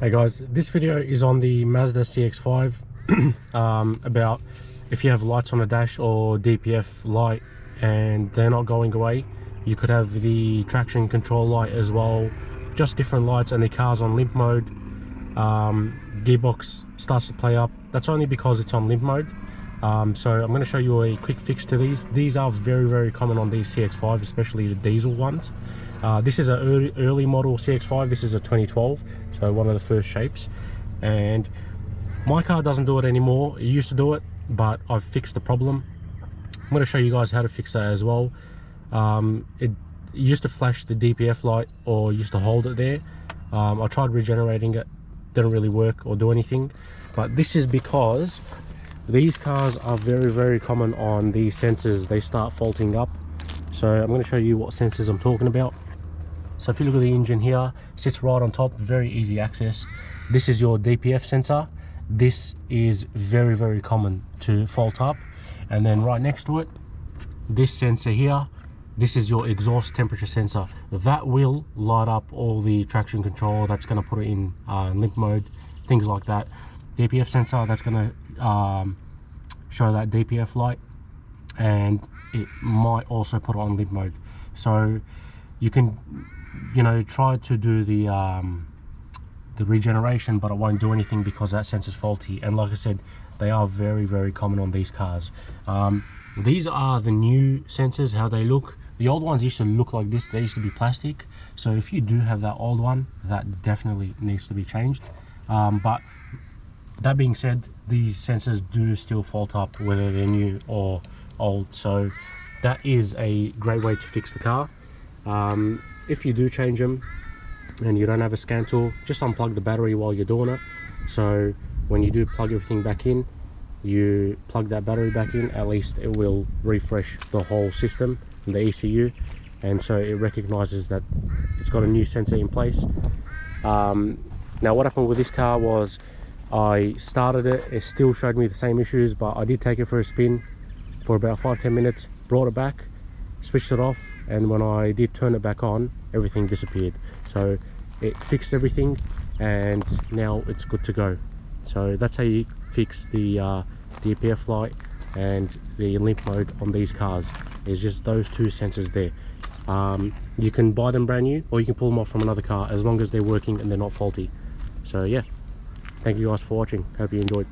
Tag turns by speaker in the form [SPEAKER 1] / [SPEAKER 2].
[SPEAKER 1] Hey guys, this video is on the Mazda CX5 about if you have lights on the dash or DPF light and they're not going away, you could have the traction control light as well, just different lights, and the car's on limp mode. Gearbox starts to play up. That's only because it's on limp mode. So I'm going to show you a quick fix to these. These are very common on these CX5, especially the diesel ones. This is an early model CX5. This is a 2012, so one of the first shapes. And my car doesn't do it anymore. It used to do it, but I've fixed the problem. I'm going to show you guys how to fix that as well. It used to flash the DPF light, or used to hold it there. I tried regenerating it, didn't really work or do anything. But this is because these cars are very common on these sensors. They start faulting up. So I'm going to show you what sensors I'm talking about. So if you look at the engine here, sits right on top, very easy access. This is your DPF sensor. This is very common to fault up. And then right next to it, this sensor here, this is your exhaust temperature sensor. That will light up all the traction control. That's going to put it in limp mode, things like that. DPF sensor, that's going to show that DPF light, and it might also put it on limp mode. So you can, you know, try to do the regeneration, but it won't do anything because that sensor's faulty. And like I said, they are very common on these cars. These are the new sensors, how they look. The old ones used to look like this. They used to be plastic. So if you do have that old one, that definitely needs to be changed. But that being said, these sensors do still fault up whether they're new or old. So that is a great way to fix the car. If you do change them and you don't have a scan tool, just unplug the battery while you're doing it. So when you do plug everything back in, you plug that battery back in, at least it will refresh the whole system, the ECU, and so it recognizes that it's got a new sensor in place. Now what happened with this car was, I started it, it still showed me the same issues, but I did take it for a spin for about 5-10 minutes, brought it back, switched it off, and when I did turn it back on, everything disappeared. So it fixed everything and now it's good to go. So that's how you fix the DPF light and the limp mode on these cars. It's just those two sensors there. You can buy them brand new, or you can pull them off from another car, as long as they're working and they're not faulty. So yeah, thank you guys for watching. Hope you enjoyed.